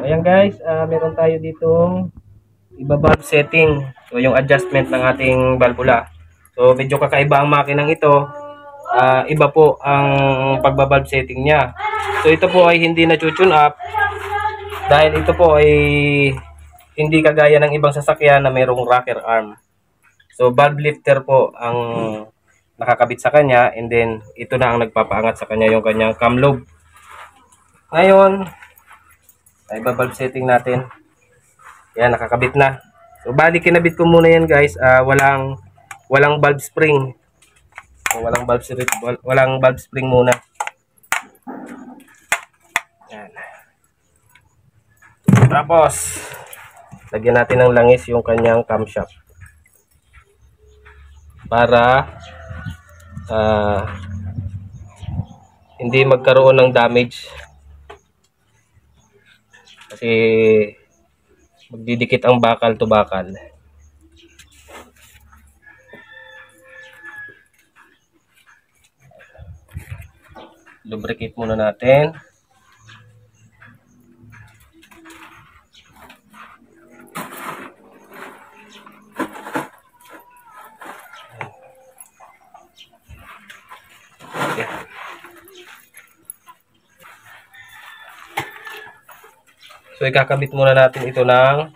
Ayan guys, meron tayo ditong iba-valve setting. So yung adjustment ng ating valvula. So medyo kakaiba ang makinang ito. Iba po ang pagba-valve setting niya. So ito po ay hindi na tune up dahil ito po ay hindi kagaya ng ibang sasakyan na mayroong rocker arm. So valve lifter po ang nakakabit sa kanya, and then ito na ang nagpapaangat sa kanya yung kanyang cam lobe. Ngayon, ay valve setting natin. Yan, nakakabit na. So bali kinabit ko muna yan guys, walang valve spring. So, walang valve spring muna. Yan. Tapos lagyan natin ng langis yung kanyang camshaft para hindi magkaroon ng damage, kasi magdidikit ang bakal to bakal. Lubricate muna natin. So ikakabit muna natin ito ng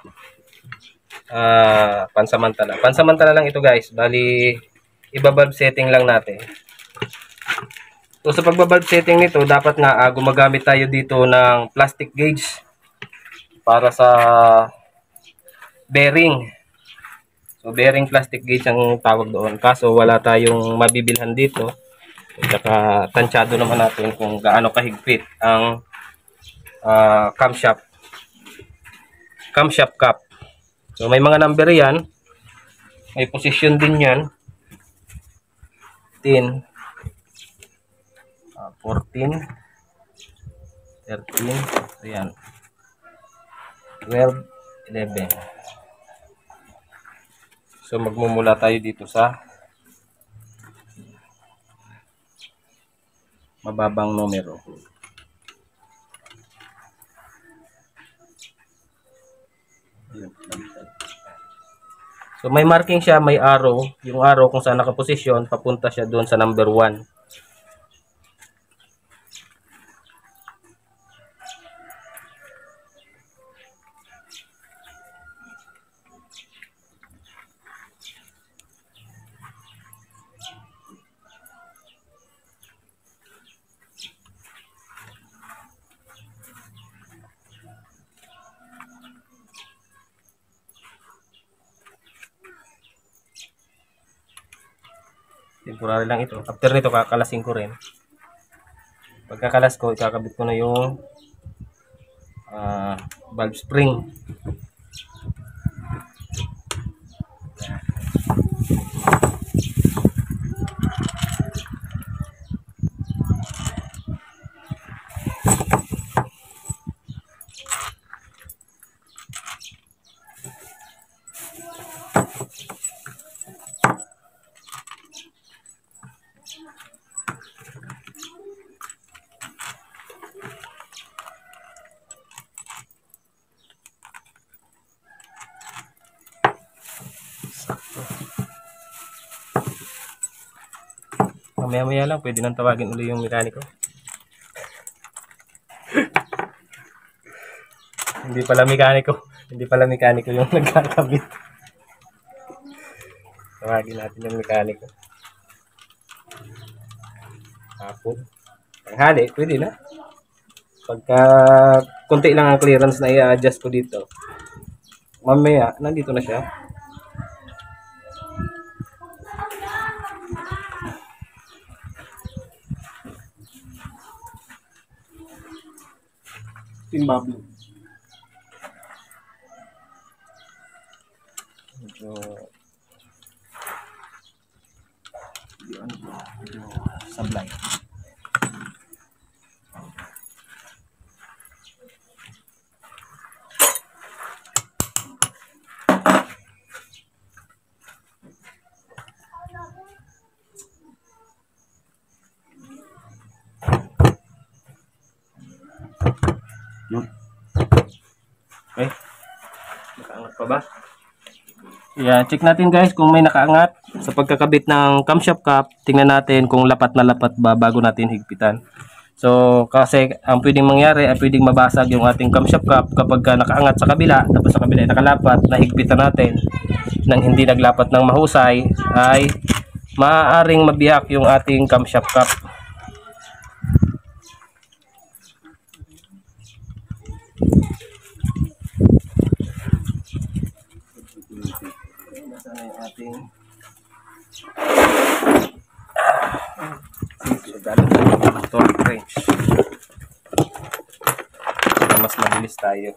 pansamantala. Pansamantala lang ito guys. Bali iba-valve setting lang natin. So sa pagba-valve setting nito, dapat nga gumagamit tayo dito ng plastic gauge para sa bearing. So bearing plastic gauge ang tawag doon. Kaso wala tayong mabibilhan dito. Saka tansyado naman natin kung gaano kahigpit ang camshaft cap. So may mga number yan, may position din yan. 10, 14, 13, ayan, 12, 11. So magmumula tayo dito sa mababang numero. So may marking siya, may arrow. Yung arrow kung saan nakaposisyon, papunta siya doon sa number 1. Temporary lang ito. After nito, kakalasin ko rin. Pagkakalas ko, ikakabit ko na yung valve spring. Mamaya-maya lang, pwede nang tawagin ulit yung mekaniko. Hindi pala mekaniko yung nagkakabit. Tawagin natin yung mekaniko. Hapon. Tanghali, pwede na. Pagka konti lang ang clearance na i-adjust ko dito, mamaya, nandito na siya. Timbablo. Medyo sablay. Yun. Okay. Nakaangat pa ba? Yan, check natin guys kung may nakaangat. Sa pagkakabit ng camshaft cap, tingnan natin kung lapat na lapat ba bago natin higpitan. So, kasi ang pwedeng mangyari ay pwedeng mabasag yung ating camshaft cap kapag nakaangat sa kabila, tapos sa kabila ay nakalapat, nahigpitan natin nang hindi naglapat ng mahusay, ay maaaring mabiyak yung ating camshaft cap. Nasaan yung ating torque wrench para mas mabilis tayo.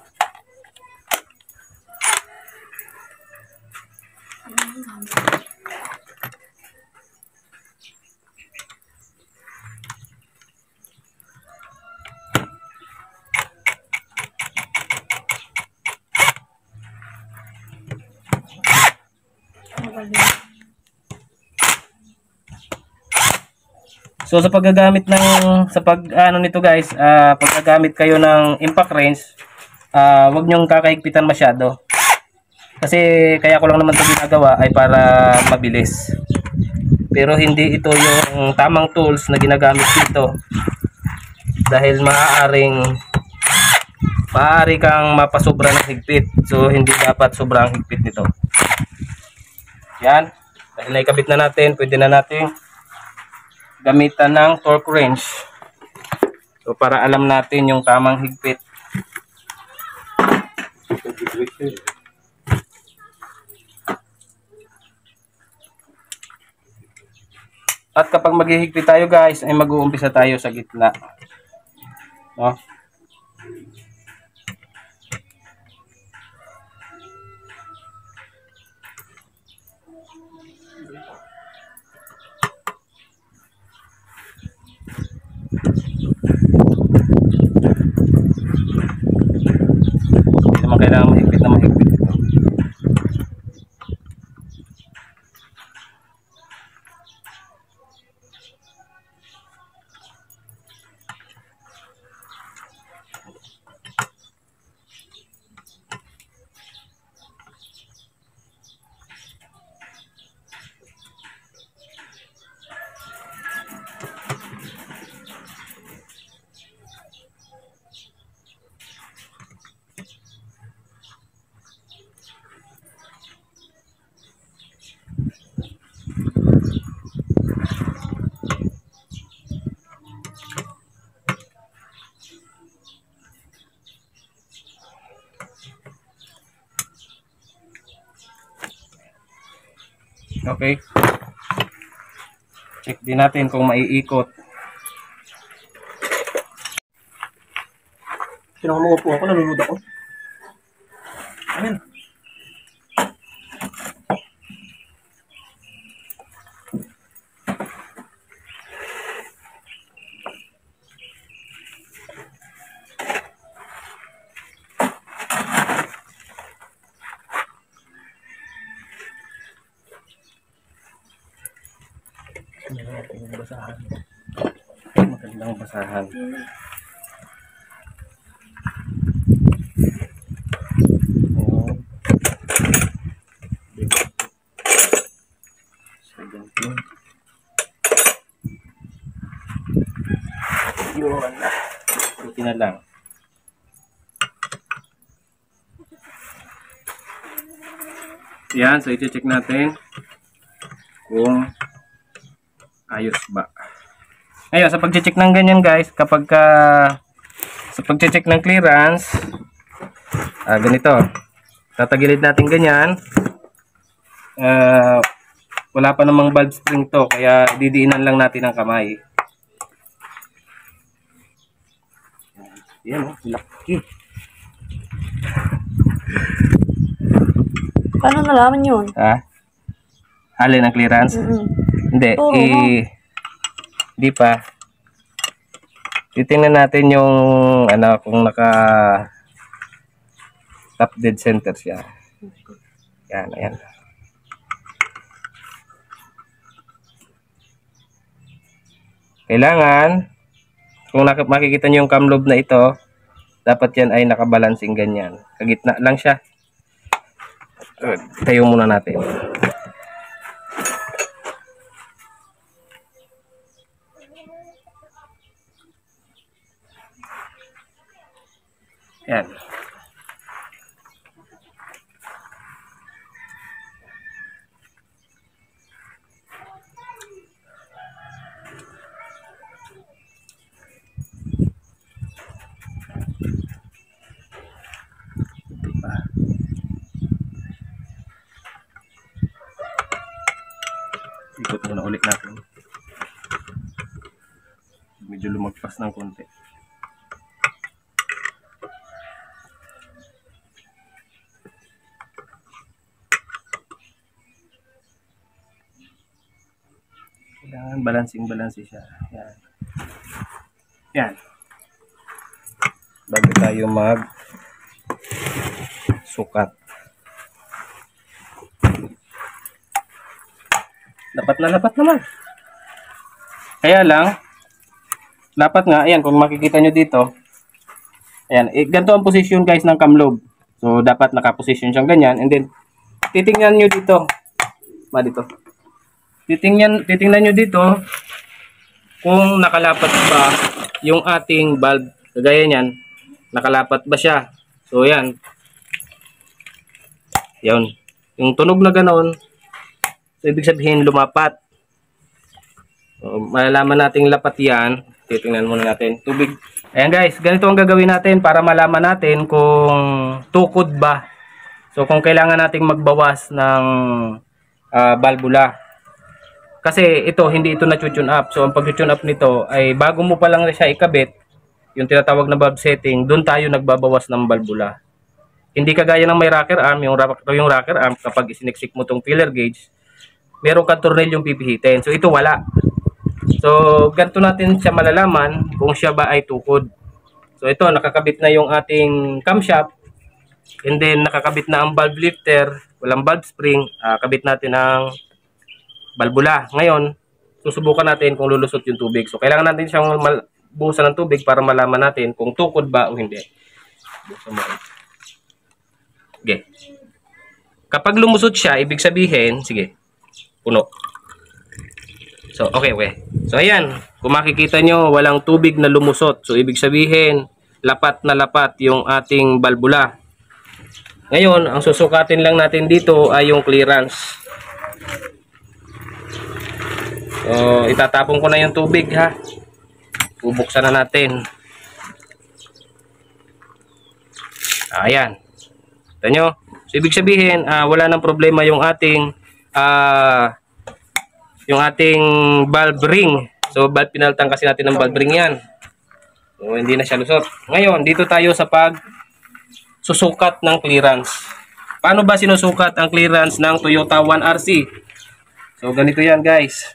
So sa paggagamit ng nito guys, paggagamit kayo ng impact wrench, wag niyong kakahigpitan masyado. Kasi kaya ko lang naman 'to ginagawa ay para mabilis. Pero hindi ito yung tamang tools na ginagamit dito. Dahil maaari kang mapasobra ng higpit. So hindi dapat sobrang higpit nito. Yan. Dahil naikabit na natin, pwede na natin gamitan ng torque wrench. So para alam natin yung tamang higpit. At kapag maghihigpit tayo guys, ay mag-uumpisa tayo sa gitna. No? Hindi naman kailangan mahigpit na mahigpit ito. Okay. Check din natin kung maiikot. Sino mo po ako, nanonood ako. Amen. Basahan. Magandang basahan. Yun. Buti na lang. Yan, so i-check natin kung ayos ba. Ngayon, sa pag-check ng ganyan guys, kapag sa pag-check ng clearance, ganito. Tatagilid natin ganyan. Wala pa namang valve spring to, kaya didiinan lang natin ang kamay. Yan, laki. Paano nalaman yun? Alin ang clearance? Hindi, hindi pa. Titingnan natin yung kung naka top dead center siya. Yan, ayan. Kailangan, kung makikita nyo yung cam lobe na ito, Dapat yan ay nakabalancing ganyan. Kagitna lang siya. Tayo muna natin. Yan. Ikot muna ulit natin. Medyo lumagpas ng konti. Kailangan balancing siya. Yan. Yan. Bago tayo mag sukat. Dapat naman. Kaya lang, dapat nga, ayan, kung makikita nyo dito, ayan, ganito ang position guys ng cam lobe. So, dapat nakaposition siyang ganyan. And then, titingnan nyo dito. Titingnan nyo dito kung nakalapat ba yung ating valve. Kagaya niyan, nakalapat ba siya? So, ayan. Yan. Yung tunog na ganoon, so, ibig sabihin lumapat. So, malalaman nating lapat yan. Titingnan muna natin. Tubig. Ayan guys, ganito ang gagawin natin para malaman natin kung tukod ba. So, kung kailangan nating magbawas ng valvula. Kasi ito, hindi ito na-tune up. So, ang pag-tune up nito ay bago mo pa lang siya ikabit, yung tinatawag na valve setting, doon tayo nagbabawas ng valvula. Hindi kagaya ng may rocker arm, yung rocker arm, kapag isiniksik mo tong filler gauge, meron kang tornil yung pipihitin. So, ito wala. So, ganito natin siya malalaman kung siya ba ay tukod. So, ito, nakakabit na yung ating camshaft. And then, nakakabit na ang valve lifter. Walang valve spring. Kabit natin ang valvula. Ngayon, susubukan natin kung lulusot yung tubig. So, kailangan natin siyang buhusan ng tubig para malaman natin kung tukod ba o hindi. Okay. Kapag lumusot siya, ibig sabihin, sige, puno. So, okay. So, ayan. Kung makikita nyo, walang tubig na lumusot. So, ibig sabihin, lapat na lapat yung ating valvula. Ngayon, ang susukatin lang natin dito ay yung clearance. So, itatapon ko na yung tubig, ha. Bubuksan na natin. Ayan. Ito nyo. So, ibig sabihin, wala nang problema yung ating valve ring. So, pinalitan kasi natin ng valve ring yan. So, hindi na siya lusot. Ngayon, dito tayo sa susukat ng clearance. Paano ba sinusukat ang clearance ng Toyota 1RC? So, ganito yan guys.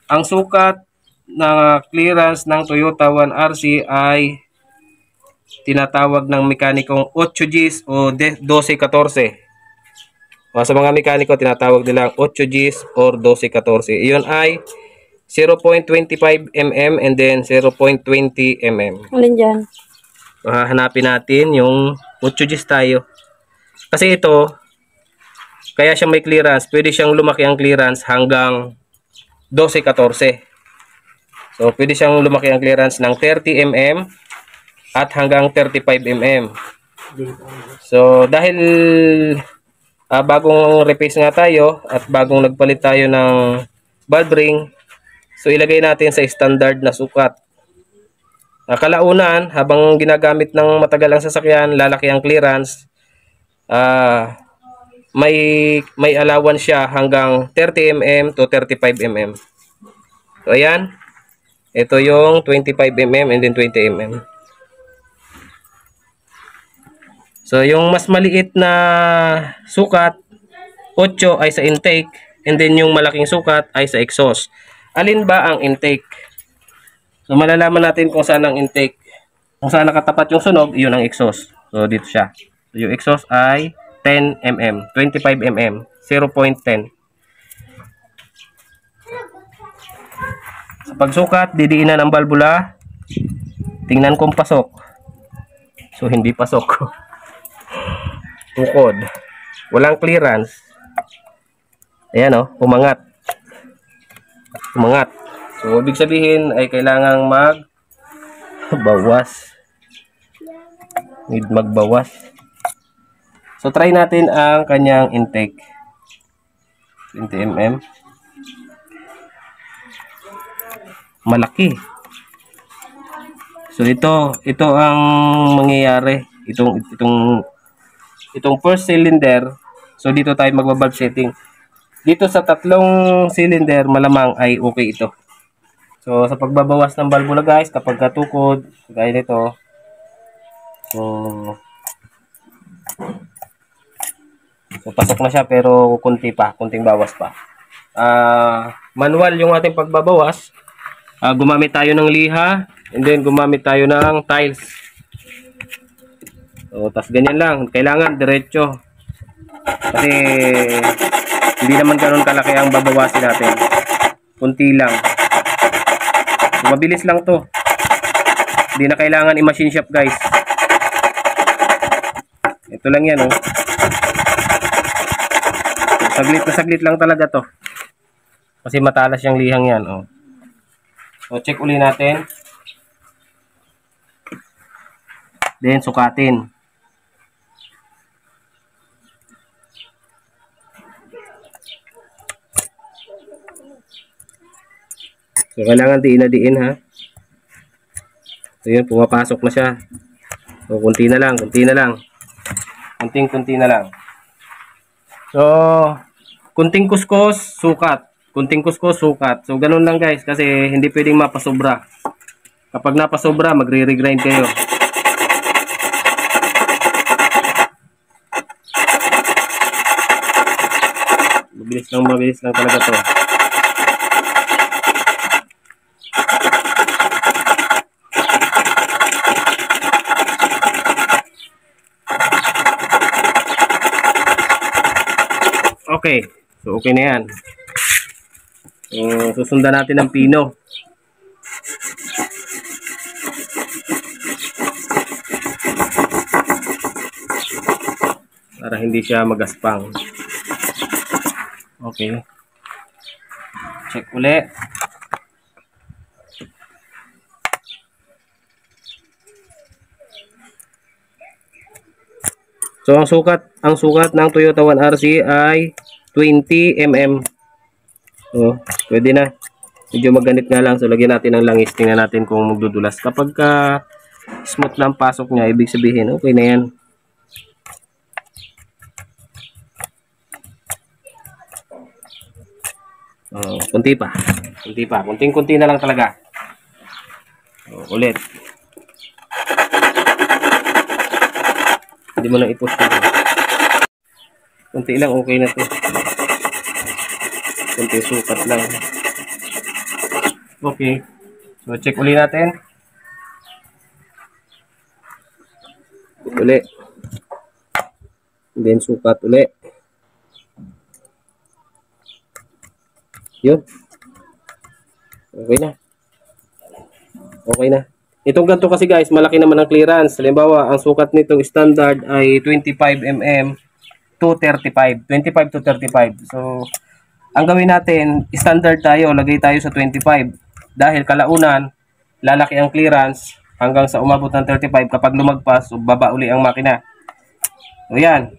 Ang sukat na clearance ng Toyota 1RC ay tinatawag ng mekanikong 8 Gs o 12-14. Sa mga mekaniko, tinatawag nilang 8 Gs or 12-14. Iyon ay 0.25 mm and then 0.20 mm. Alin dyan? Hanapin natin yung 8 Gs tayo. Kasi ito, kaya siya may clearance, pwede siyang lumaki ang clearance hanggang 12-14. So, pwede siyang lumaki ang clearance ng 30 mm at hanggang 35 mm. So, dahil bagong replace nga tayo at bagong nagpalit tayo ng valve ring, so ilagay natin sa standard na sukat. Kalaunan, habang ginagamit ng matagal ang sasakyan, lalaki ang clearance, may allowance siya hanggang 30 mm to 35 mm. So, ayan. Ito yung 25 mm and then 20 mm. So, yung mas maliit na sukat, 8 ay sa intake, and then yung malaking sukat ay sa exhaust. Alin ba ang intake? So, malalaman natin kung saan ang intake. Kung saan nakatapat yung sunog, yun ang exhaust. So, dito siya. So, yung exhaust ay 10 mm, 25 mm, 0.10. Sa pagsukat, didiinan ang valvula. Tingnan kung pasok. So hindi pasok. Tukod. Walang clearance. Ayan o, umangat. Umangat. So ibig sabihin ay kailangang magbawas. Need magbawas. So try natin ang kanyang intake. 20 mm. Malaki. So ito ang mangyayari. Itong first cylinder. So dito tayo magba-valve setting. Dito sa tatlong cylinder malamang ay okay ito. So sa pagbabawas ng valvula guys, kapag katukod, gaya nito. So pasok na siya pero kunting bawas pa. Manual yung ating pagbabawas. Gumamit tayo ng liha and then gumamit tayo ng tiles. So tas ganyan lang, kailangan diretso. Kasi hindi naman ganoon kalaki ang babawasin natin. Kunti lang. So, mabilis lang to. Hindi na kailangan i-machine shop guys. Ito lang yan oh. Saglit na saglit lang talaga to. Kasi matalas yung lihang yan oh. So check uli natin. Then sukatin. So kailangan diin na diin ha. So yun, pumapasok na siya. So kunti na lang. Kunting-kunti na lang. So kunting kuskus, sukat. Kunting kuskus, sukat. So ganun lang guys kasi hindi pwedeng mapasobra. Kapag napasobra, magre-regrind kayo. Mabilis lang talaga to. Okay. So okay na yan. Susundan natin ng pino. Para hindi siya magaspang. Okay. Check ulit. So ang sukat ng Toyota 1RC ay 20 mm. So, pwede na. Medyo maganit nga lang. So lagyan natin ng langis. Tingnan natin kung magdudulas. Kapag smooth na ang pasok niya, ibig sabihin okay na yan. Kunti pa. Kunting-kunti na lang talaga. Ulit. Hindi mo na i-push na. Kunti lang, okay na to. Kunti sukat lang. Okay. So, check uli natin. Uli. And then, sukat uli. Yun. Okay na. Itong ganito kasi guys, malaki naman ang clearance. Halimbawa, ang sukat nitong standard ay 25 mm to 35. 25 to 35. So, ang gawin natin, standard tayo, lagay tayo sa 25. Dahil kalaunan, lalaki ang clearance hanggang sa umabot ng 35. Kapag lumagpas, baba uli ang makina. So, yan.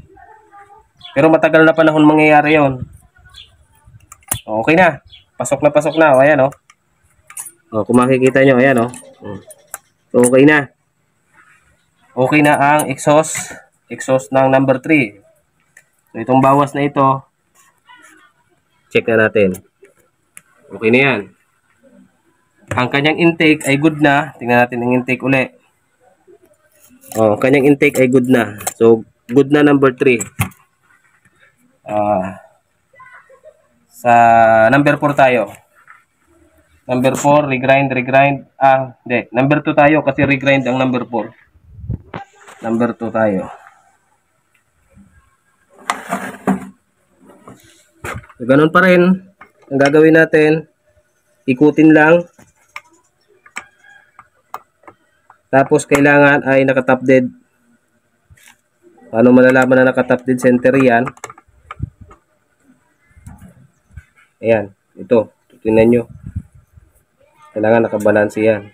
Pero matagal na panahon mangyayari yon. Okay na. Pasok na. O, ayan o. Kung makikita nyo, ayan o. So, okay na. Okay na ang exhaust. Exhaust ng number 3. So, itong bawas na ito, check na natin. Okay na yan. Ang kanyang intake ay good na. Tingnan natin ang intake uli. Ang kanyang intake ay good na. So, good na number 3. Sa number 4 tayo. Number 4, regrind. Hindi. Number 2 tayo kasi regrind ang number 4. Number 2 tayo. So, ganun pa rin. Ang gagawin natin, ikutin lang. Tapos kailangan ay naka-top dead. Paano malalaman na naka-top dead center yan? Ayan, ito. Tingnan nyo. Kailangan nakabalanse yan.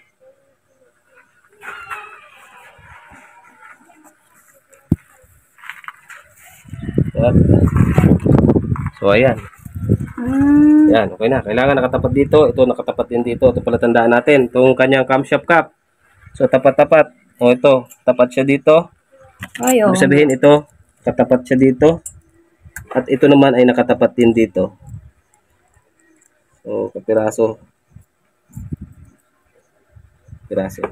So, ayan. Yan, okay na. Kailangan nakatapat dito. Ito, nakatapat din dito. Ito pala tandaan natin. Itong kanyang camshaft cap. So, tapat-tapat. O, ito. Tapat siya dito. Ay, Ibig sabihin, ito. Katapat siya dito. At ito naman ay nakatapat din dito. So, kapiraso. Piraso.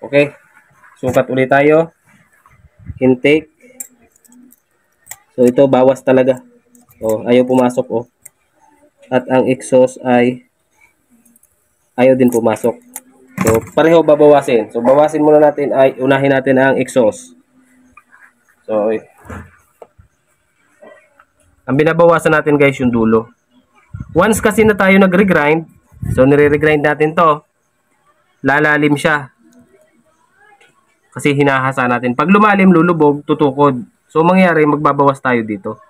Okay. Sukat ulit tayo. Intake. So, ito, bawas talaga. O, ayaw pumasok, o. At ang exhaust ay ayaw din pumasok. So, pareho babawasin. So, bawasin muna natin ay unahin natin ang exhaust. So, ang binabawasan natin guys yung dulo. Once kasi na tayo nagre-grind, so nire-regrind natin to, lalalim siya. Kasi hinahasa natin. Pag lumalim, lulubog, tutukod. So, mangyari, magbabawas tayo dito.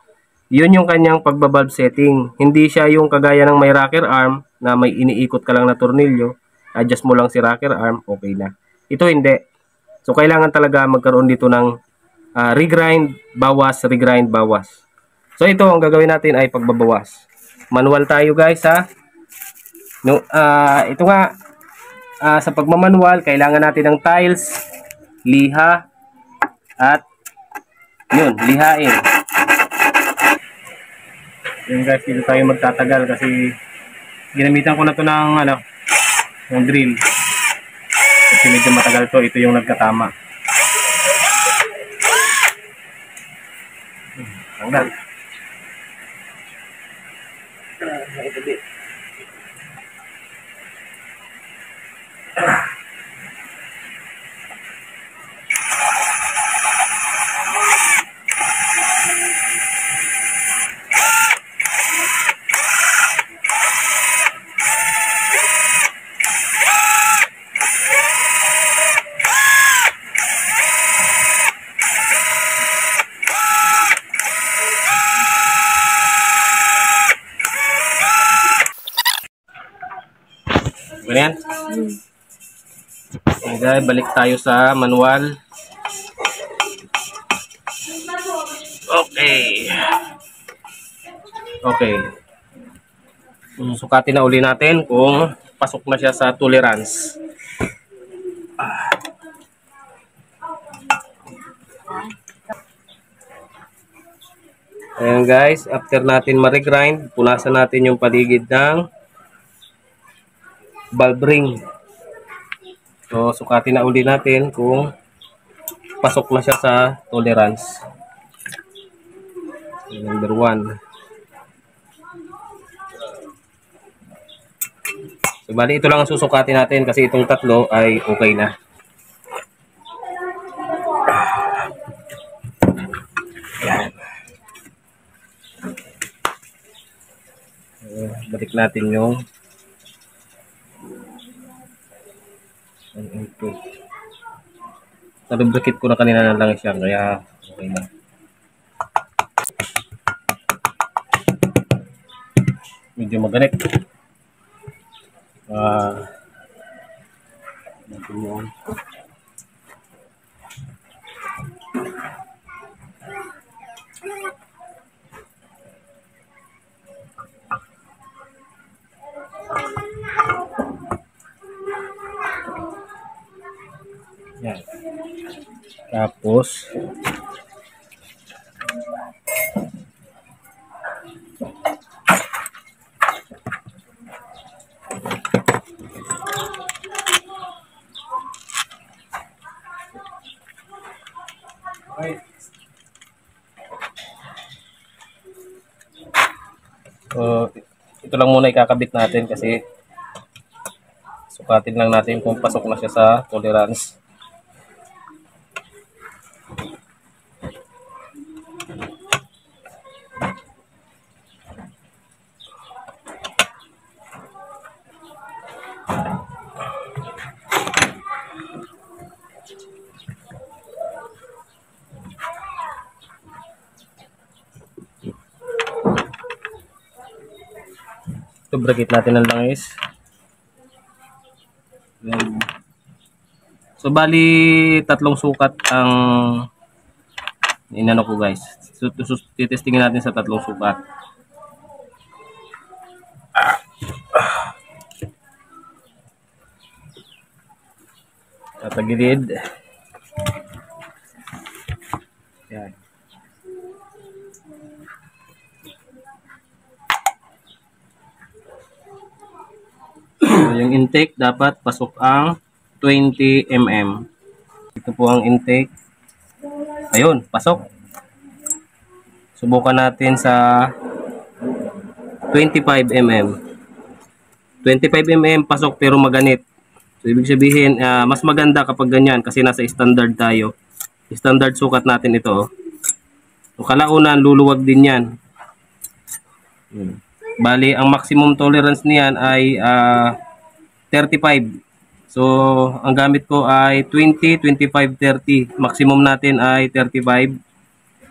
Yun yung kanyang pagbabalve setting. Hindi siya yung kagaya ng may rocker arm na may iniikot ka lang na tornilyo. Adjust mo lang si rocker arm, okay na. Ito hindi. So, kailangan talaga magkaroon dito ng regrind, bawas, regrind, bawas. So, ito ang gagawin natin ay pagbabawas. Manual tayo guys ha. No, ito nga, sa pagmamanual, kailangan natin ng tiles, liha, at yun, lihain. Yun guys, dito tayo magtatagal kasi ginamitan ko na to ng ng drill. Kasi medyo matagal to, ito yung nagkatama. Tanggal. Ganyan. Okay, balik tayo sa manual. Okay. Okay. Sukatin na uli natin kung pasok na siya sa tolerance. Ayan guys, after natin ma-regrind, punasan natin yung paligid ng valve ring. So, sukatin na uli natin kung pasok na siya sa tolerance. So, number 1. So, bali ito lang ang susukatin natin kasi itong tatlo ay okay na. Ayan. Balik natin yung input. Na-lubricate ko na kanina na lang siya kaya okay na. Medyo maganit. Yan. Tapos ito lang muna ikakabit natin kasi sukatin lang natin kung pasok na siya sa tolerance. Lubricate natin ang langis. Yan. So bali tatlong sukat ang inano ko guys. So titestingin natin sa tatlong sukat. Tatagilid. Yan. So, yung intake dapat pasok ang 20 mm. Ito po ang intake. Ayun, pasok. Subukan natin sa 25 mm. 25 mm pasok pero maganit. So, ibig sabihin, mas maganda kapag ganyan kasi nasa standard tayo. Standard sukat natin ito. So, kalaunan, luluwag din yan. Bali, ang maximum tolerance niyan ay 35. So, ang gamit ko ay 20, 25, 30. Maximum natin ay 35.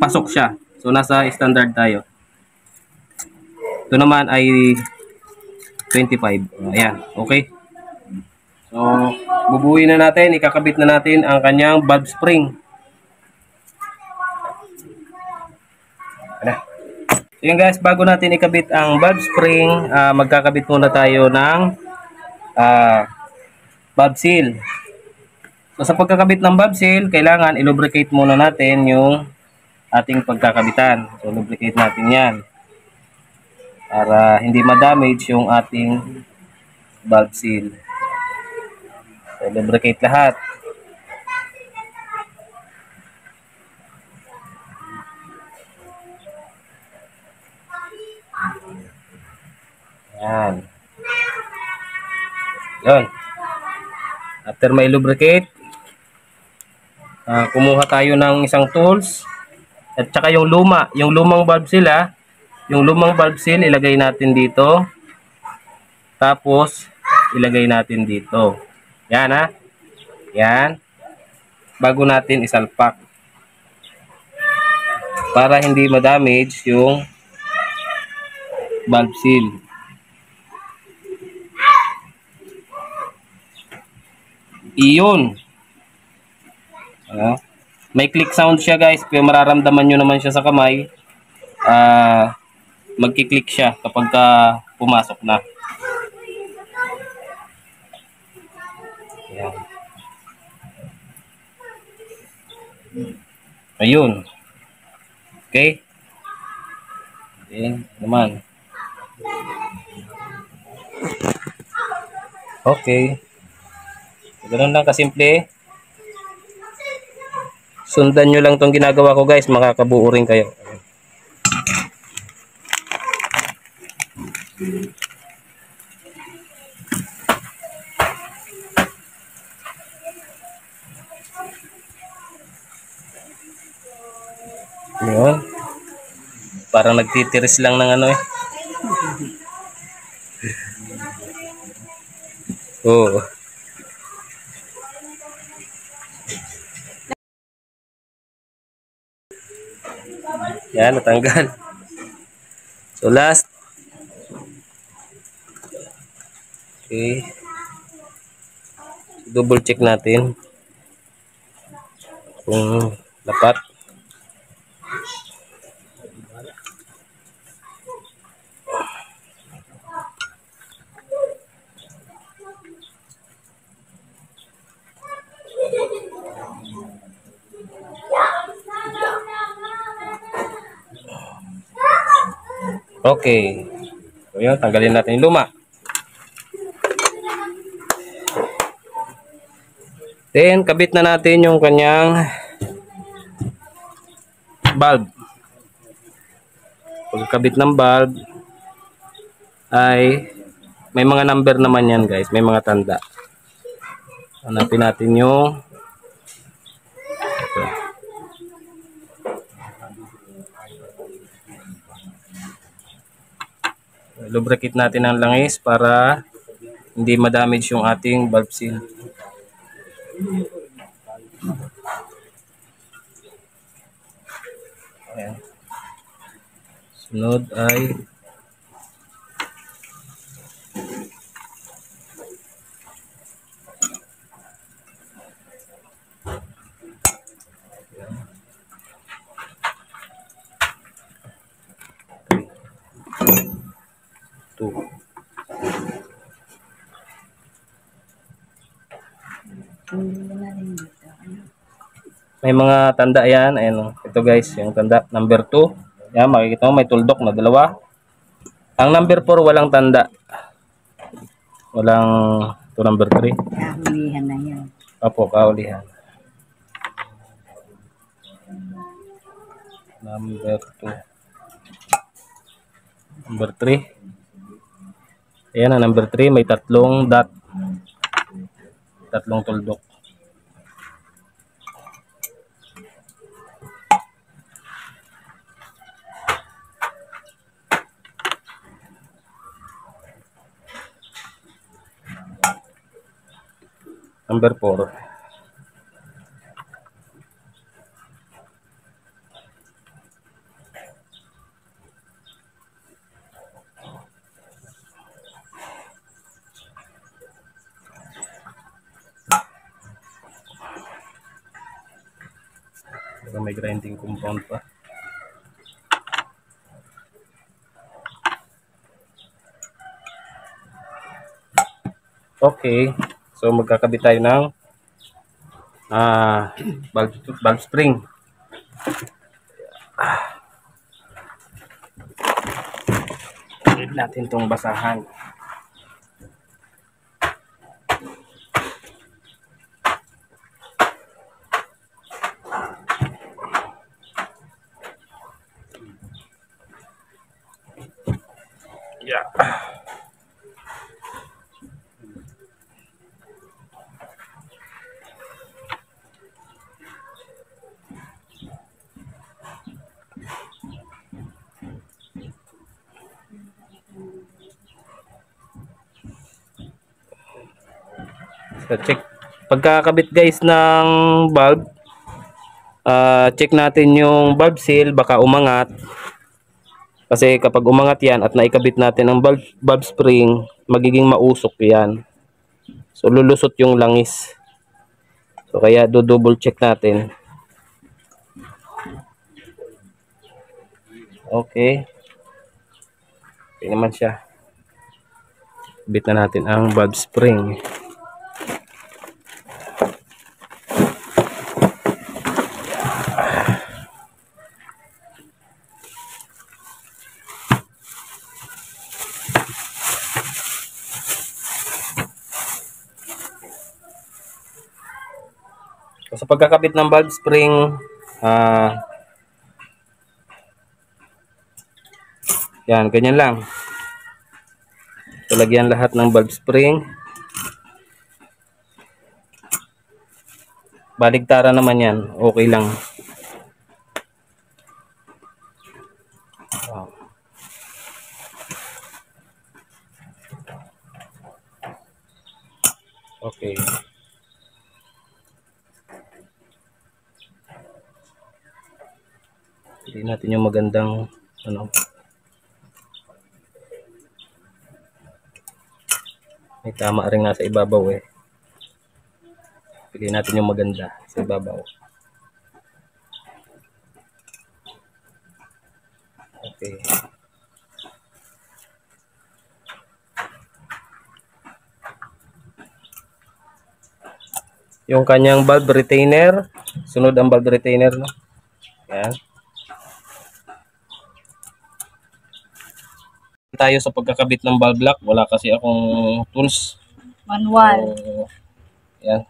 Pasok siya. So, nasa standard tayo. Ito naman ay 25. Ayan, okay. So, bubuuin na natin. Ikakabit na natin ang kanyang valve spring. So, yun guys, bago natin ikabit ang valve spring, magkakabit muna tayo ng valve seal. So, sa pagkakabit ng valve seal, kailangan i-lubricate muna natin yung ating pagkakabitan. So, lubricate natin yan para hindi ma-damage yung ating valve seal. So, lubricate lahat. Yan. Yun. After may lubricate, kumuha tayo ng isang tools at saka yung lumang valve seal yung lumang valve seal ilagay natin dito, tapos ilagay natin dito, yan yan, bago natin isalpak para hindi ma-damage yung valve seal. Iyon. May click sound siya guys, pero mararamdaman nyo naman siya sa kamay. Magki-click siya kapag pumasok na. Ayan. Ayun. Okay. Ayan naman. Okay. Ganun lang kasimple. Sundan nyo lang tong ginagawa ko guys, makakabuo rin kayo. Yun. Parang nagtitiris lang ng ano eh. Oo. Yan, natanggal. So last. Okay. Double check natin kung dapat. Okay. So yun, tanggalin natin yung luma. Then, kabit na natin yung kanyang valve. Pagkabit ng valve ay may mga number naman yan guys, may mga tanda. Hanapin natin yung ito. Lubricate natin ang langis para hindi ma-damage yung ating valve seal. Ayan. Sunod ay May mga tanda yan. Ayan, oh. Ito guys, yung tanda. Number 2. Yan, makikita mo may tuldok na dalawa. Ang number 4, walang tanda. Walang, ito number 3. Kahulihan na yan. Opo, kaulihan. Number 2. Number 3. Ayan, ang number 3, may tatlong dot. Tatlong tuldok. Number 4. May grinding compound pa. Okay. So magkakabit tayo ng valve spring. Need natin tong basahan. Yeah. So check pagkakabit guys ng valve, check natin yung valve seal, baka umangat. Kasi kapag umangat yan at naikabit natin ang valve spring, magiging mausok yan. So lulusot yung langis. So kaya do-double check natin. Okay. Okay naman siya. Kabit na natin ang valve spring. So, sa pagkakabit ng valve spring, yan, ganyan lang. So, lagyan lahat ng valve spring. Baligtara naman yan, okay lang. Wow. Okay. Pili natin yung magandang may tama rin nasa ibabaw eh. Pili natin yung maganda sa ibabaw. Okay. Yung kanyang valve retainer, sunod ang valve retainer, no? Yan. Tayo sa pagkakabit ng valve lock, wala kasi akong tools. Manual. So, yan.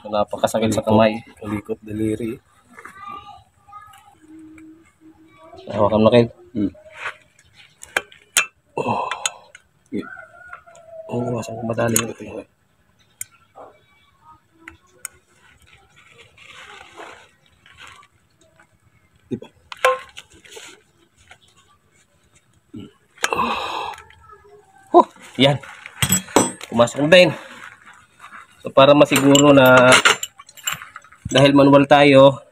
So, napakasakit sa kamay. Kalikot daliri. Hawakan mo, Kel. Masang madali ito yun. Diba? Yan. Pumasok na din. So para masiguro na dahil manual tayo,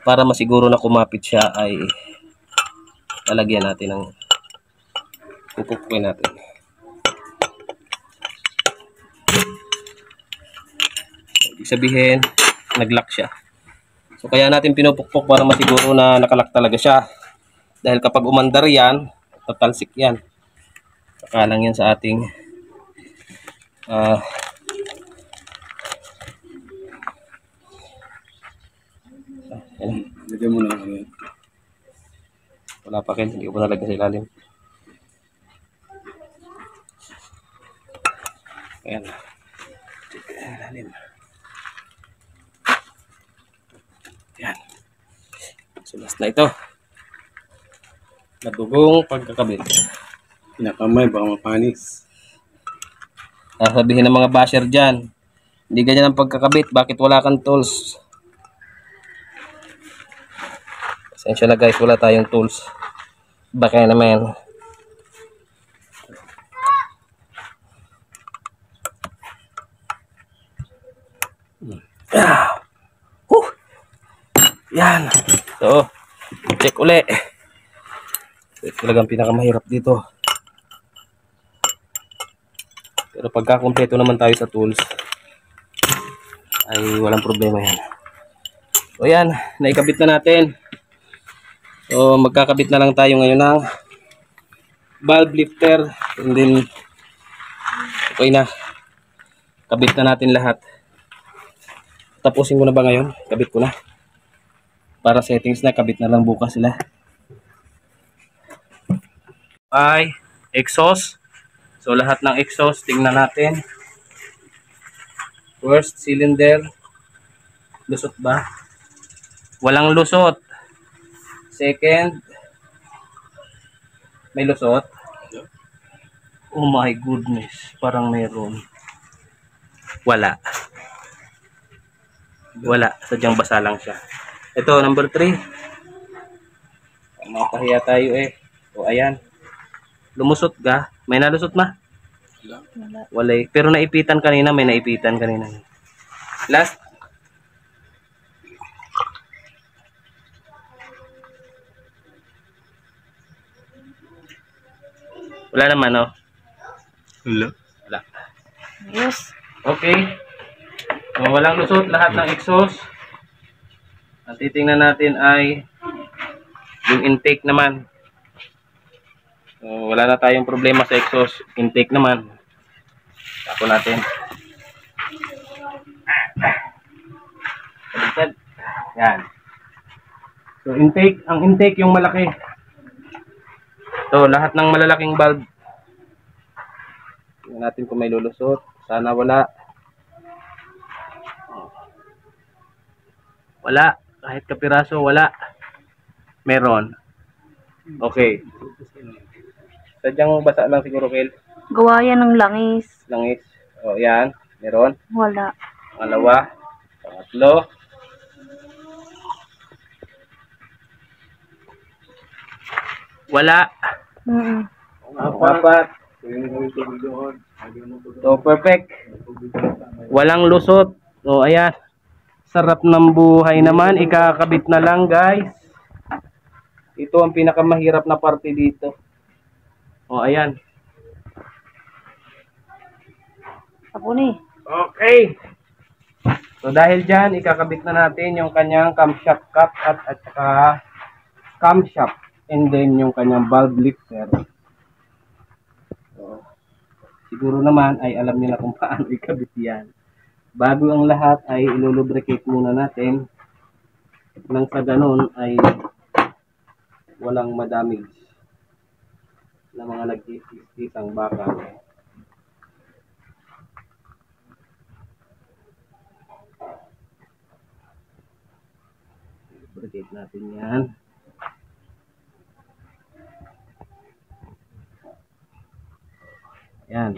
para masiguro na kumapit siya ay lalagyan natin ng pupukuin natin. Ibig sabihin, nag-lock siya. So kaya natin pinupukpok para masiguro na nakalock talaga siya. Dahil kapag umandar yan, tatalsik yan. Sakalang yan sa ating Yan. Lagyan mo na ano yan. Wala pa kin, hindi ko pa nalagyan sa ilalim. Ayan. Ilalim. Yan. So last na ito. Madugong pagkakabit. Pinakamay, baka mapanis. Sasabihin ng mga basher dyan, hindi ganyan ang pagkakabit, bakit wala kang tools? Pasensya na guys, wala tayong tools. Baka naman. Yan. So, check uli. Ito talagang pinakamahirap dito. Pero pagka kumpleto naman tayo sa tools, ay walang problema yan. So yan, naikabit na natin. So magkakabit na lang tayo ngayon ng valve lifter. And then, okay na. Kabit na natin lahat. Tapusin ko na ba ngayon? Kabit ko na. Para settings na, kabit na lang bukas sila. Ay, exhaust. So lahat ng exhaust, tingnan natin. First cylinder, lusot ba? Walang lusot. Second, may lusot. Oh my goodness, parang meron. Wala. Wala, sadyang basa lang siya. Ito, number 3. Makahiya tayo eh. O ayan. Lumusot ka? May nalusot ma? Wala. Pero naipitan kanina, may naipitan kanina. Last. Wala naman, no? Wala. Wala. Yes. Okay. So, walang lusot, lahat ng exhaust. Ang titingnan natin ay yung intake naman. So, wala na tayong problema sa exhaust. Intake naman. Tapo natin. Yan. So, intake. Ang intake yung malaki. So, lahat ng malalaking valve. Tingnan natin kung may lulusot. Sana wala. Wala. Kahit kapiraso, wala. Meron. Okay. Sadyang basa lang siguro, Kel. Gawa yan ng langis. Langis. O, yan. Meron. Wala. Pangalawa. Pangatlo. Wala. Apat. So, perfect. Walang lusot. So, ayan. Sarap ng buhay naman. Ikakabit na lang, guys. Ito ang pinakamahirap na parte dito. O, ayan. Ako ni. Okay. So, dahil dyan, ikakabit na natin yung kanyang camshaft cap at saka camshaft. And then, yung kanyang valve lifter. So, siguro naman ay alam niyo na kung paano ikabit yan. Bago ang lahat ay ilulubricate muna natin nang sa ganun ay walang madamage na mga nag-isisang bakal. Lubricate natin yan. Yan.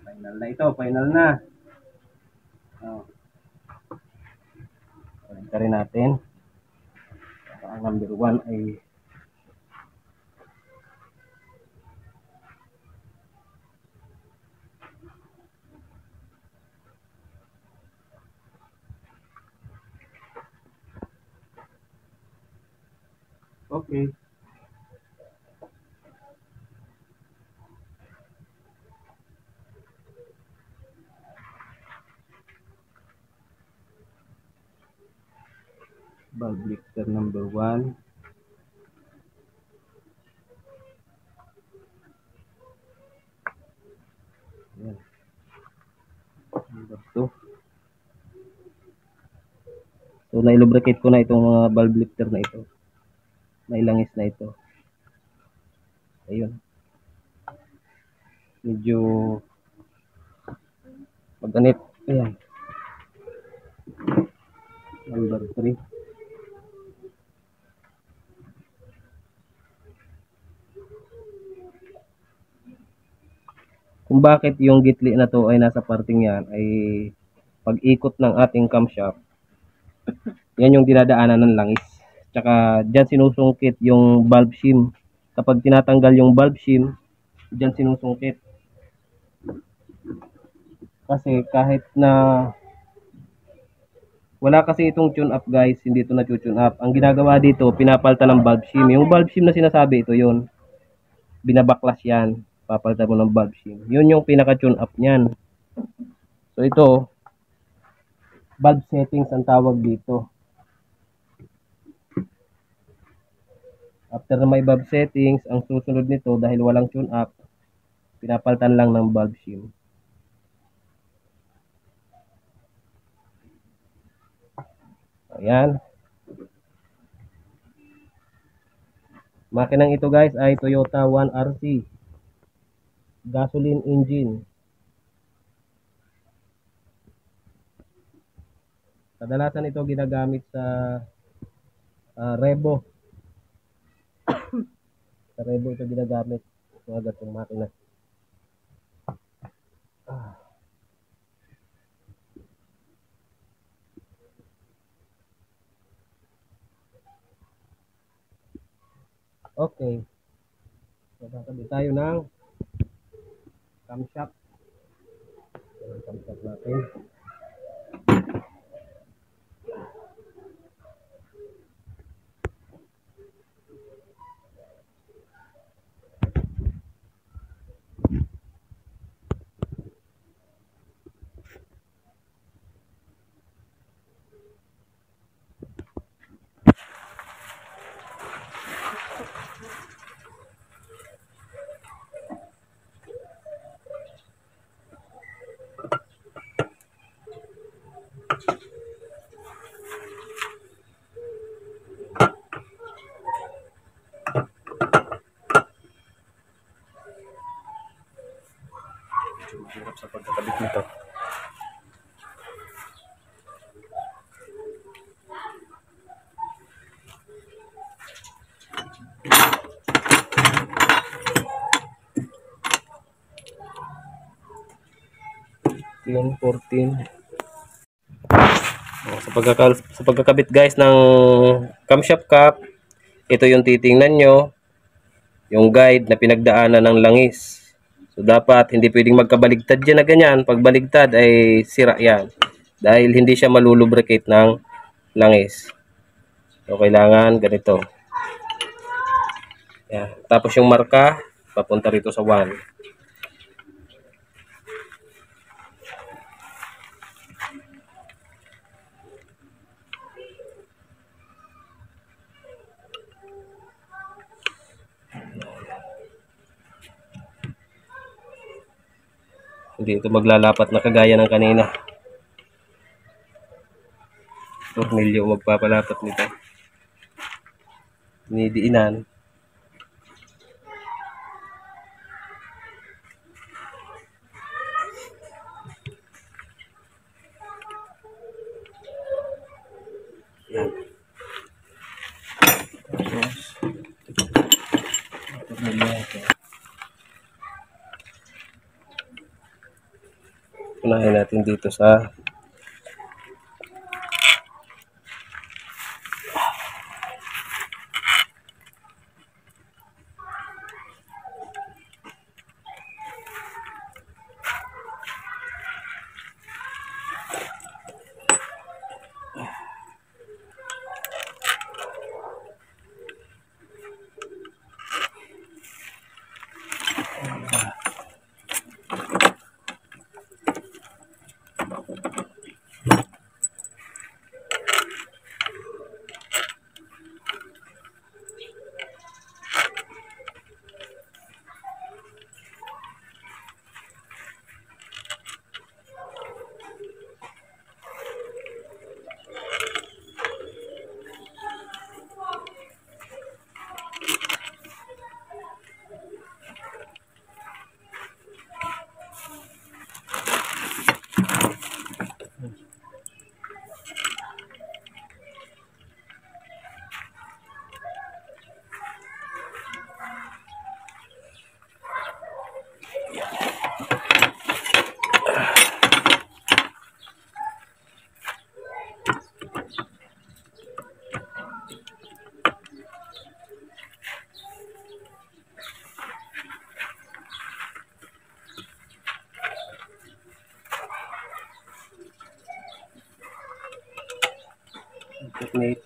Final na ito. Final na. Oh. Ito rin natin. Ang number 1 ay okay. Valve lifter number 1. Yan. Number 2. So na-lubricate ko na itong mga valve lifter na ito. May langis na ito. Ayun. Medyo maganit. Ayan. Number 3. Kung bakit yung gitli na to ay nasa parting yan ay pag-ikot ng ating camshaft, yan yung dinadaanan ng langis. Tsaka dyan sinusungkit yung valve shim. Kapag tinatanggal yung valve shim, dyan sinusungkit. Kasi kahit na wala kasi itong tune up guys, hindi ito na-tune up. Ang ginagawa dito, pinapalitan ng valve shim. Yung valve shim na sinasabi, ito yun. Binabaklas yan. Papalitan mo ng valve shim. Yun yung pinaka-tune up niyan. So ito, valve settings ang tawag dito. After na may valve settings, ang susunod nito dahil walang tune up, pinapalitan lang ng valve shim. Ayan. Makinang ito guys ay Toyota 1RC. Gasoline engine. Kadalasan ito ginagamit sa Revo. Sa Revo ito ginagamit mga gatong makina. Okay. Magkakabit tayo ng camshaft. Ang camshaft natin. Hirap sa pagkakabit nito. Yung 14. Sa pagkakabit guys ng camshaft cap, ito yung titingnan nyo, yung guide na pinagdaanan ng langis. So dapat hindi pwedeng magkabaligtad dyan na ganyan. Pag baligtad ay sira yan. Dahil hindi siya malulubricate ng langis. So kailangan ganito. Yan. Tapos yung marka, papunta rito sa 1. Hindi ito maglalapat na kagaya ng kanina. Tornilyo magpapalapat nito. Dinidiinan. Yan. Unahin natin dito sa alternate.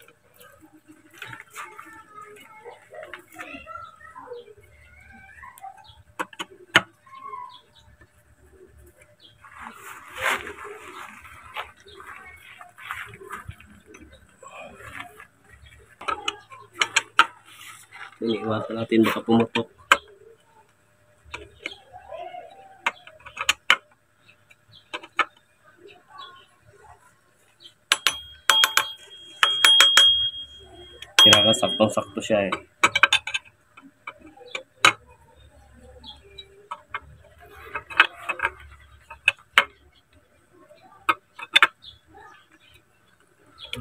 Iniiwasan natin baka pumutok. Kailangan saktong-sakto siya eh.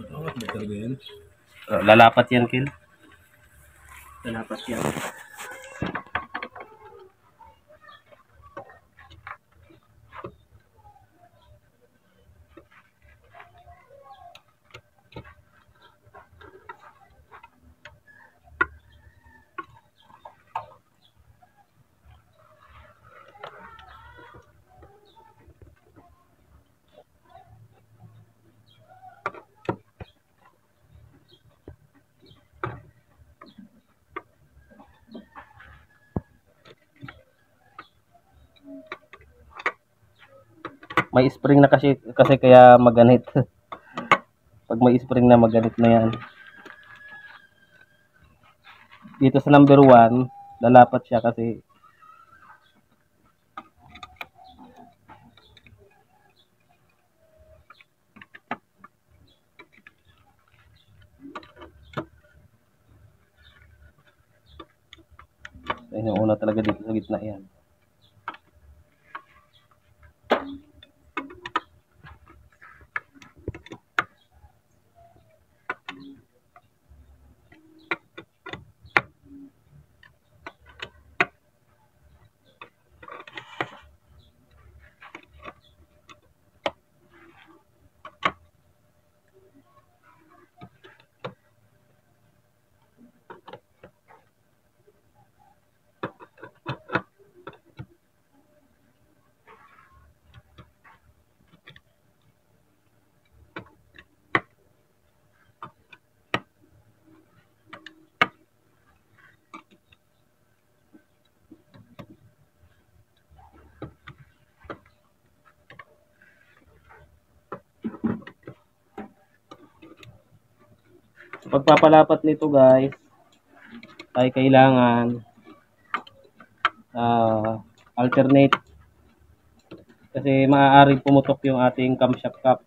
Bakit ba talaga yan? Lalapat yan, Kil. Lalapat yan. May spring na kasi kaya maganit. Pag may spring na maganit na yan. Dito sa number 1, lalapat siya kasi ayun yung una talaga dito sa gitna yan. Pagpapalapat nito guys ay kailangan alternate kasi maaaring pumutok yung ating camshaft cap.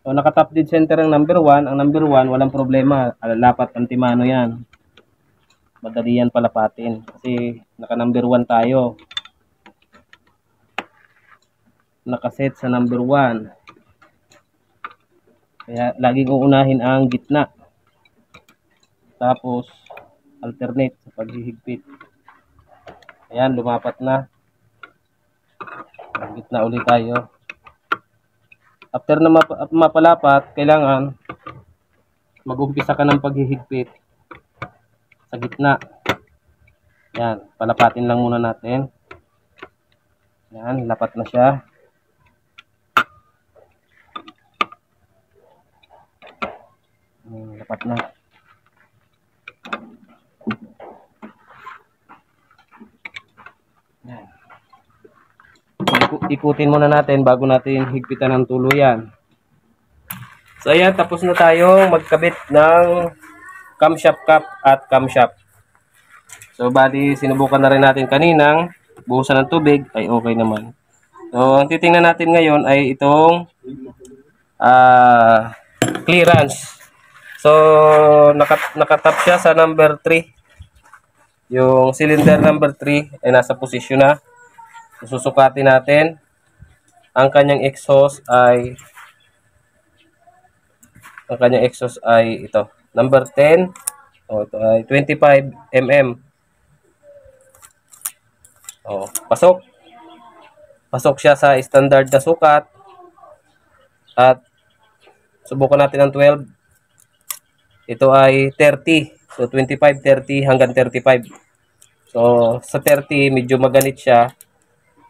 So naka-top dead center ang number 1. Ang number 1 walang problema, lapat antimano yan, madali yan palapatin kasi naka number 1 tayo, nakaset sa number 1. Kaya laging uunahin ang gitna. Tapos alternate sa paghihigpit. Ayan, lumapat na. Ang gitna ulit tayo. After na mapalapat, kailangan mag-umpisa ka ng paghihigpit sa gitna. Ayan, palapatin lang muna natin. Ayan, lapat na siya. Lapat na. Ikutin muna natin bago natin higpitan ng tuluyan. So ayan, tapos na tayo magkabit ng camshaft cap at camshaft. So bali, sinubukan na rin natin kaninang buhusan ng tubig, ay okay naman. So ang titingnan natin ngayon ay itong clearance. So, nakatap siya sa number 3. Yung cylinder number 3 ay nasa posisyon na. Susukatin natin. Ang kanyang exhaust ay ito. Number 10. Ito ay 25 mm. Pasok. Pasok siya sa standard na sukat. At subukan natin ang 12. Ito ay 30. So 25, 30 hanggang 35. So sa 30 medyo maganit siya.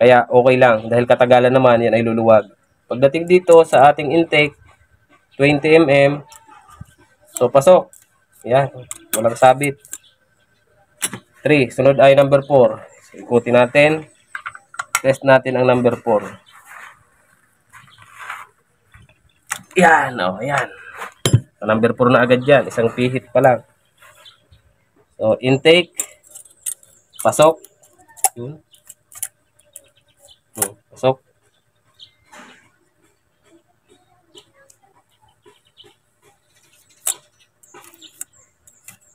Kaya okay lang dahil katagalan naman yan ay luluwag. Pagdating dito sa ating intake, 20 mm. So, pasok. Yan. Walang sabit. 3. Sunod ay number 4. So, ikutin natin. Test natin ang number 4. Yan. O, yan. So, number 4 na agad yan. Isang pihit pa lang. So, intake. Pasok. Pasok.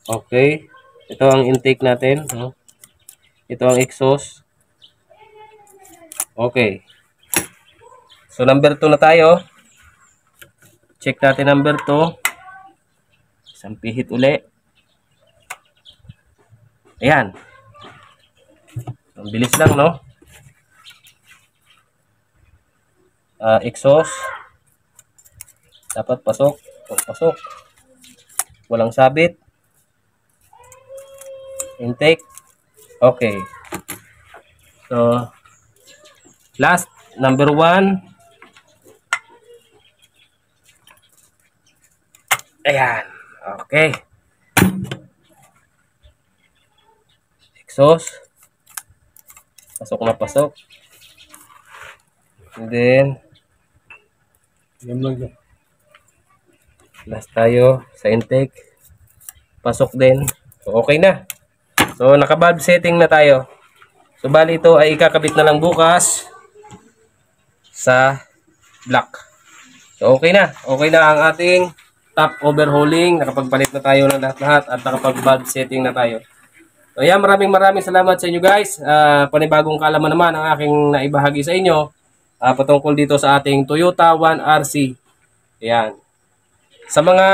Okay. Ito ang intake natin. Ito ang exhaust. Okay. So, number 2 na tayo. Check natin number 2. Isang pihit uli. Ayan. Ang bilis lang, no? Exhaust. Dapat pasok. Pasok. Walang sabit. Intake. Okay. So, last, number 1. Ayan. Okay. Exhaust. Pasok na pasok. And then, Yan lang yan. last tayo sa intake. Pasok din. So, okay na. So, naka-valve setting na tayo. So, bali ito ay ikakabit na lang bukas sa block. So, okay na. Okay na ang ating top overhauling. Nakapagpalit na tayo ng lahat-lahat at nakapag-valve setting na tayo. So, yan. Maraming salamat sa inyo guys. Panibagong kaalaman naman ang aking naibahagi sa inyo patungkol dito sa ating Toyota 1RC. Yan. Sa mga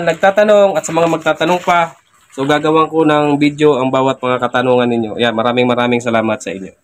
nagtatanong at sa mga magtatanong pa, so gagawin ko ng video ang bawat mga katanungan ninyo. Yan, maraming salamat sa inyo.